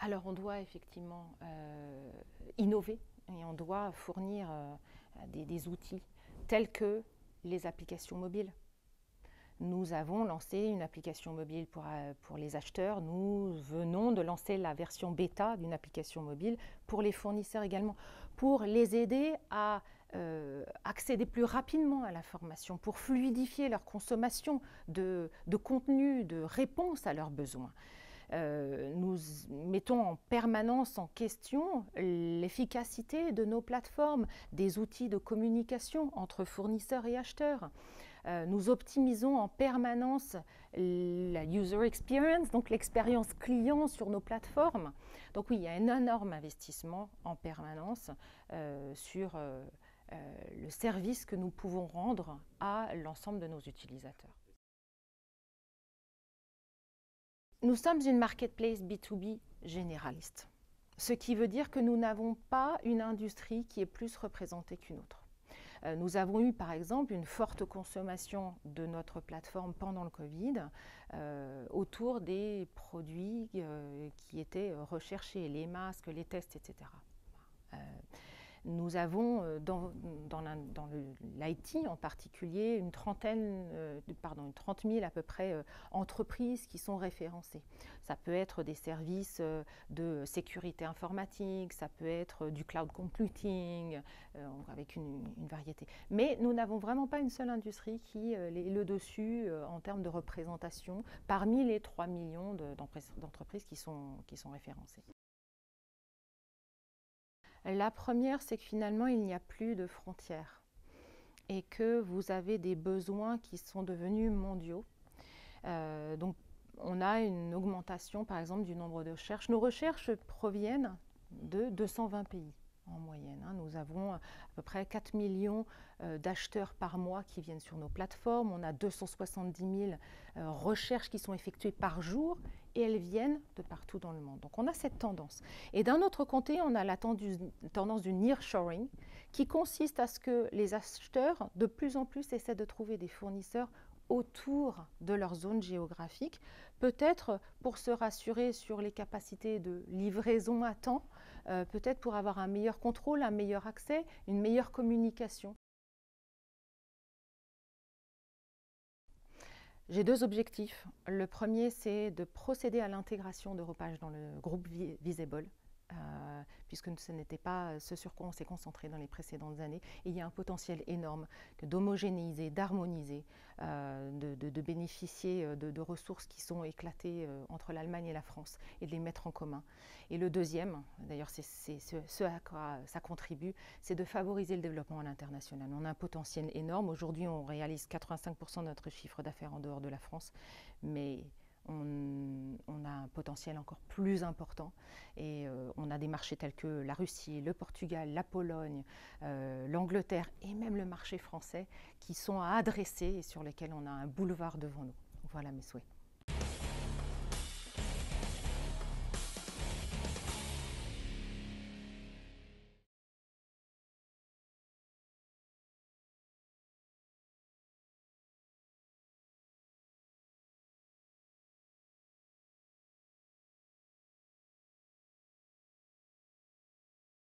Alors on doit effectivement innover et on doit fournir des outils tels que les applications mobiles. Nous avons lancé une application mobile pour les acheteurs. Nous venons de lancer la version bêta d'une application mobile pour les fournisseurs également, pour les aider à accéder plus rapidement à l'information, pour fluidifier leur consommation de contenu, de réponses à leurs besoins. Nous mettons en permanence en question l'efficacité de nos plateformes, des outils de communication entre fournisseurs et acheteurs. Nous optimisons en permanence la user experience, donc l'expérience client sur nos plateformes. Donc oui, il y a un énorme investissement en permanence sur le service que nous pouvons rendre à l'ensemble de nos utilisateurs. Nous sommes une marketplace B2B généraliste, ce qui veut dire que nous n'avons pas une industrie qui est plus représentée qu'une autre. Nous avons eu par exemple une forte consommation de notre plateforme pendant le Covid autour des produits qui étaient recherchés, les masques, les tests, etc. Nous avons dans l'IT en particulier une 30 000 à peu près entreprises qui sont référencées. Ça peut être des services de sécurité informatique, ça peut être du cloud computing, avec une variété. Mais nous n'avons vraiment pas une seule industrie qui est le dessus en termes de représentation parmi les 3 millions d'entreprises qui sont référencées. La première, c'est que finalement, il n'y a plus de frontières et que vous avez des besoins qui sont devenus mondiaux. Donc, on a une augmentation, par exemple, du nombre de recherches. Nos recherches proviennent de 220 pays en moyenne. Nous avons à peu près 4 millions d'acheteurs par mois qui viennent sur nos plateformes. On a 270 000 recherches qui sont effectuées par jour et elles viennent de partout dans le monde. Donc on a cette tendance. Et d'un autre côté, on a la tendance du nearshoring qui consiste à ce que les acheteurs de plus en plus essaient de trouver des fournisseurs autour de leur zone géographique, peut-être pour se rassurer sur les capacités de livraison à temps, peut-être pour avoir un meilleur contrôle, un meilleur accès, une meilleure communication. J'ai deux objectifs. Le premier, c'est de procéder à l'intégration d'Europage dans le groupe Visible, puisque ce n'était pas ce sur quoi on s'est concentré dans les précédentes années. Et il y a un potentiel énorme d'homogénéiser, d'harmoniser, de bénéficier de ressources qui sont éclatées entre l'Allemagne et la France et de les mettre en commun. Et le deuxième, d'ailleurs c'est ce à quoi ça contribue, c'est de favoriser le développement à l'international. On a un potentiel énorme. Aujourd'hui, on réalise 85% de notre chiffre d'affaires en dehors de la France, mais on a un potentiel encore plus important et on a des marchés tels que la Russie, le Portugal, la Pologne, l'Angleterre et même le marché français qui sont à adresser et sur lesquels on a un boulevard devant nous. Voilà mes souhaits.